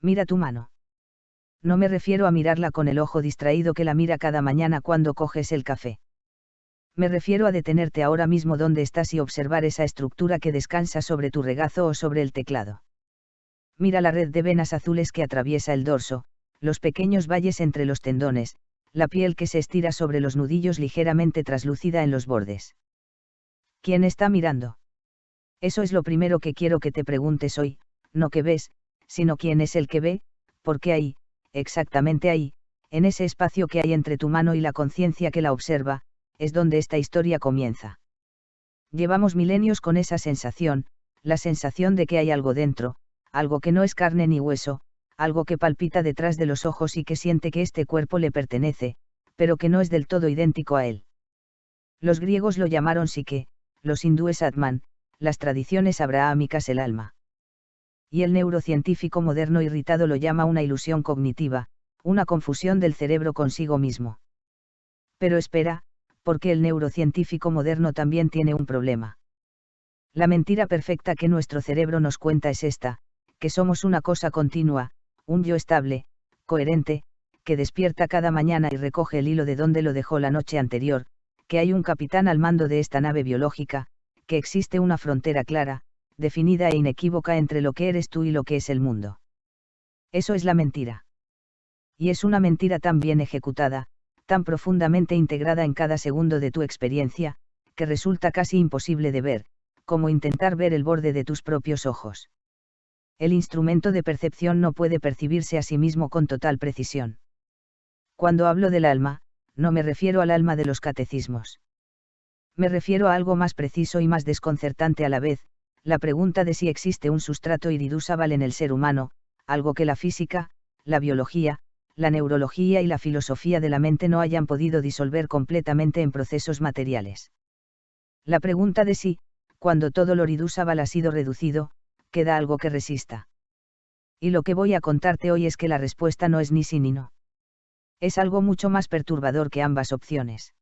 Mira tu mano. No me refiero a mirarla con el ojo distraído que la mira cada mañana cuando coges el café. Me refiero a detenerte ahora mismo donde estás y observar esa estructura que descansa sobre tu regazo o sobre el teclado. Mira la red de venas azules que atraviesa el dorso, los pequeños valles entre los tendones, la piel que se estira sobre los nudillos ligeramente traslúcida en los bordes. ¿Quién está mirando? Eso es lo primero que quiero que te preguntes hoy, no qué ves, sino quién es el que ve, porque ahí, exactamente ahí, en ese espacio que hay entre tu mano y la conciencia que la observa, es donde esta historia comienza. Llevamos milenios con esa sensación, la sensación de que hay algo dentro, algo que no es carne ni hueso, algo que palpita detrás de los ojos y que siente que este cuerpo le pertenece, pero que no es del todo idéntico a él. Los griegos lo llamaron psique, los hindúes Atman, las tradiciones abrahámicas el alma. Y el neurocientífico moderno irritado lo llama una ilusión cognitiva, una confusión del cerebro consigo mismo. Pero espera, porque el neurocientífico moderno también tiene un problema. La mentira perfecta que nuestro cerebro nos cuenta es esta, que somos una cosa continua, un yo estable, coherente, que despierta cada mañana y recoge el hilo de donde lo dejó la noche anterior, que hay un capitán al mando de esta nave biológica, que existe una frontera clara, definida e inequívoca entre lo que eres tú y lo que es el mundo. Eso es la mentira. Y es una mentira tan bien ejecutada, tan profundamente integrada en cada segundo de tu experiencia, que resulta casi imposible de ver, como intentar ver el borde de tus propios ojos. El instrumento de percepción no puede percibirse a sí mismo con total precisión. Cuando hablo del alma, no me refiero al alma de los catecismos. Me refiero a algo más preciso y más desconcertante a la vez, la pregunta de si existe un sustrato iridúsabal en el ser humano, algo que la física, la biología, la neurología y la filosofía de la mente no hayan podido disolver completamente en procesos materiales. La pregunta de si, cuando todo lo iridúsabal ha sido reducido, queda algo que resista. Y lo que voy a contarte hoy es que la respuesta no es ni sí ni no. Es algo mucho más perturbador que ambas opciones.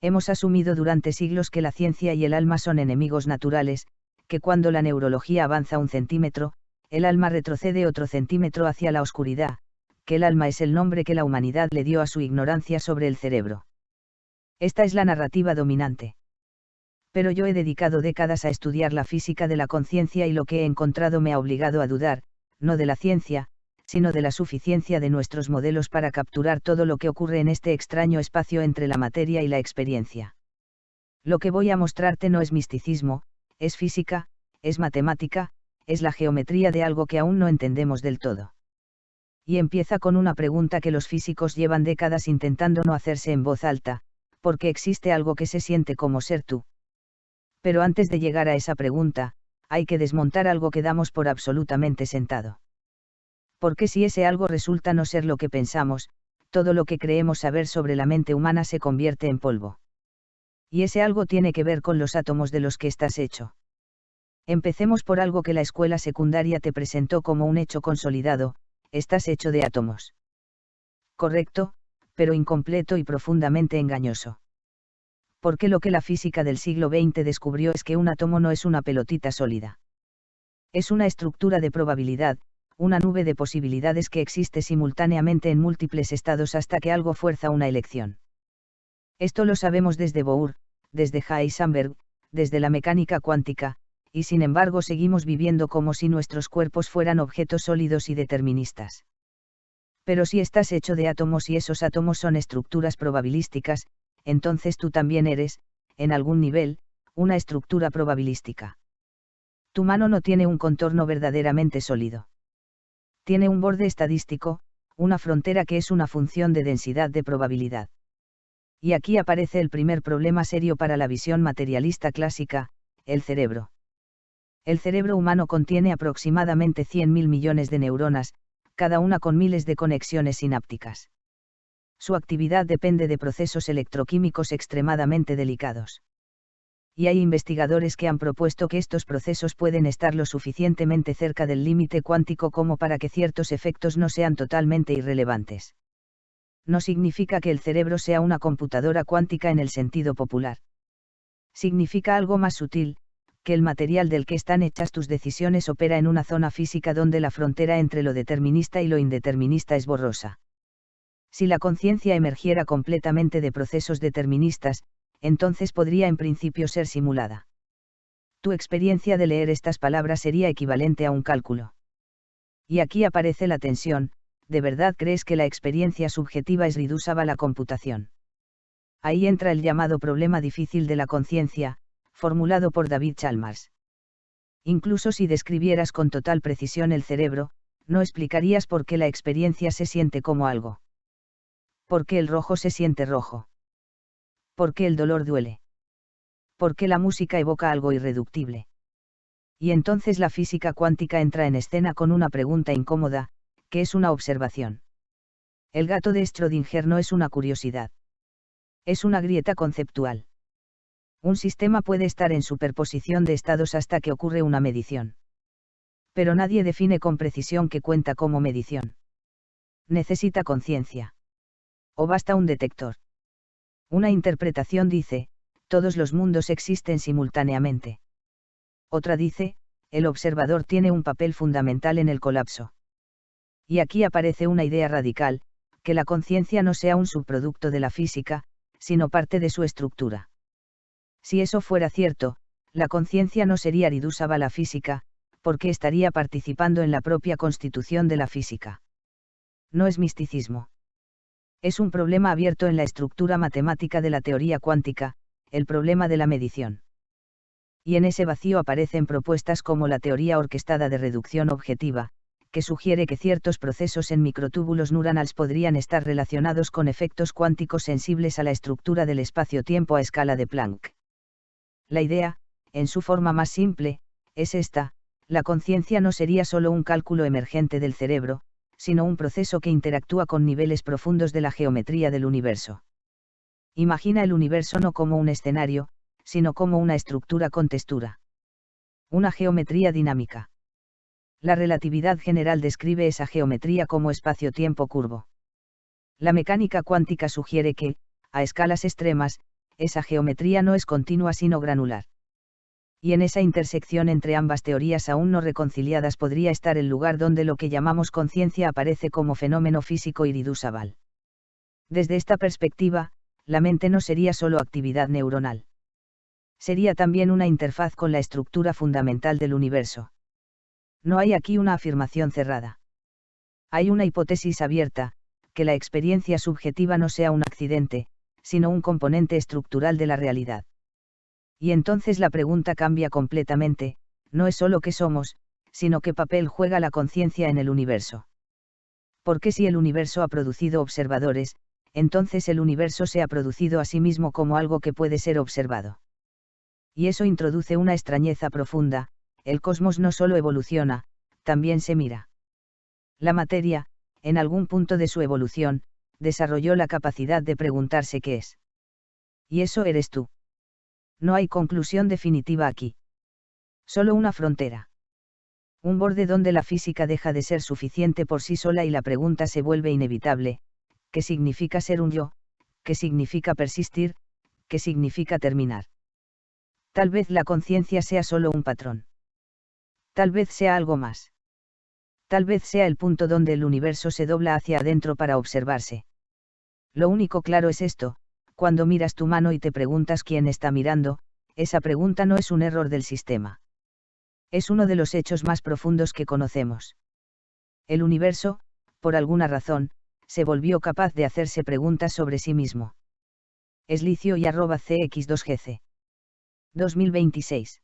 Hemos asumido durante siglos que la ciencia y el alma son enemigos naturales, que cuando la neurología avanza un centímetro, el alma retrocede otro centímetro hacia la oscuridad, que el alma es el nombre que la humanidad le dio a su ignorancia sobre el cerebro. Esta es la narrativa dominante. Pero yo he dedicado décadas a estudiar la física de la conciencia y lo que he encontrado me ha obligado a dudar, no de la ciencia, sino de la suficiencia de nuestros modelos para capturar todo lo que ocurre en este extraño espacio entre la materia y la experiencia. Lo que voy a mostrarte no es misticismo, es física, es matemática, es la geometría de algo que aún no entendemos del todo. Y empieza con una pregunta que los físicos llevan décadas intentando no hacerse en voz alta, ¿por qué existe algo que se siente como ser tú? Pero antes de llegar a esa pregunta, hay que desmontar algo que damos por absolutamente sentado. Porque si ese algo resulta no ser lo que pensamos, todo lo que creemos saber sobre la mente humana se convierte en polvo. Y ese algo tiene que ver con los átomos de los que estás hecho. Empecemos por algo que la escuela secundaria te presentó como un hecho consolidado: estás hecho de átomos. Correcto, pero incompleto y profundamente engañoso. Porque lo que la física del siglo XX descubrió es que un átomo no es una pelotita sólida. Es una estructura de probabilidad, una nube de posibilidades que existe simultáneamente en múltiples estados hasta que algo fuerza una elección. Esto lo sabemos desde Bohr, desde Heisenberg, desde la mecánica cuántica, y sin embargo seguimos viviendo como si nuestros cuerpos fueran objetos sólidos y deterministas. Pero si estás hecho de átomos y esos átomos son estructuras probabilísticas, entonces tú también eres, en algún nivel, una estructura probabilística. Tu mano no tiene un contorno verdaderamente sólido. Tiene un borde estadístico, una frontera que es una función de densidad de probabilidad. Y aquí aparece el primer problema serio para la visión materialista clásica: el cerebro. El cerebro humano contiene aproximadamente 100.000 millones de neuronas, cada una con miles de conexiones sinápticas. Su actividad depende de procesos electroquímicos extremadamente delicados. Y hay investigadores que han propuesto que estos procesos pueden estar lo suficientemente cerca del límite cuántico como para que ciertos efectos no sean totalmente irrelevantes. No significa que el cerebro sea una computadora cuántica en el sentido popular. Significa algo más sutil, que el material del que están hechas tus decisiones opera en una zona física donde la frontera entre lo determinista y lo indeterminista es borrosa. Si la conciencia emergiera completamente de procesos deterministas, entonces podría en principio ser simulada. Tu experiencia de leer estas palabras sería equivalente a un cálculo. Y aquí aparece la tensión: ¿de verdad crees que la experiencia subjetiva es reducible a la computación? Ahí entra el llamado problema difícil de la conciencia, formulado por David Chalmers. Incluso si describieras con total precisión el cerebro, no explicarías por qué la experiencia se siente como algo. ¿Por qué el rojo se siente rojo? ¿Por qué el dolor duele? ¿Por qué la música evoca algo irreductible? Y entonces la física cuántica entra en escena con una pregunta incómoda: ¿qué es una observación? El gato de Schrödinger no es una curiosidad. Es una grieta conceptual. Un sistema puede estar en superposición de estados hasta que ocurre una medición. Pero nadie define con precisión qué cuenta como medición. ¿Necesita conciencia? ¿O basta un detector? Una interpretación dice: todos los mundos existen simultáneamente. Otra dice: el observador tiene un papel fundamental en el colapso. Y aquí aparece una idea radical: que la conciencia no sea un subproducto de la física, sino parte de su estructura. Si eso fuera cierto, la conciencia no sería reducible a la física, porque estaría participando en la propia constitución de la física. No es misticismo. Es un problema abierto en la estructura matemática de la teoría cuántica, el problema de la medición. Y en ese vacío aparecen propuestas como la teoría orquestada de reducción objetiva, que sugiere que ciertos procesos en microtúbulos neuronales podrían estar relacionados con efectos cuánticos sensibles a la estructura del espacio-tiempo a escala de Planck. La idea, en su forma más simple, es esta: la conciencia no sería solo un cálculo emergente del cerebro, sino un proceso que interactúa con niveles profundos de la geometría del universo. Imagina el universo no como un escenario, sino como una estructura con textura. Una geometría dinámica. La relatividad general describe esa geometría como espacio-tiempo curvo. La mecánica cuántica sugiere que, a escalas extremas, esa geometría no es continua sino granular. Y en esa intersección entre ambas teorías aún no reconciliadas podría estar el lugar donde lo que llamamos conciencia aparece como fenómeno físico irreducible. Desde esta perspectiva, la mente no sería solo actividad neuronal. Sería también una interfaz con la estructura fundamental del universo. No hay aquí una afirmación cerrada. Hay una hipótesis abierta: que la experiencia subjetiva no sea un accidente, sino un componente estructural de la realidad. Y entonces la pregunta cambia completamente: no es solo qué somos, sino qué papel juega la conciencia en el universo. Porque si el universo ha producido observadores, entonces el universo se ha producido a sí mismo como algo que puede ser observado. Y eso introduce una extrañeza profunda: el cosmos no solo evoluciona, también se mira. La materia, en algún punto de su evolución, desarrolló la capacidad de preguntarse qué es. Y eso eres tú. No hay conclusión definitiva aquí. Solo una frontera. Un borde donde la física deja de ser suficiente por sí sola y la pregunta se vuelve inevitable: ¿qué significa ser un yo? ¿Qué significa persistir? ¿Qué significa terminar? Tal vez la conciencia sea solo un patrón. Tal vez sea algo más. Tal vez sea el punto donde el universo se dobla hacia adentro para observarse. Lo único claro es esto: cuando miras tu mano y te preguntas quién está mirando, esa pregunta no es un error del sistema. Es uno de los hechos más profundos que conocemos. El universo, por alguna razón, se volvió capaz de hacerse preguntas sobre sí mismo. Eslicio y @cx2gc. 2026.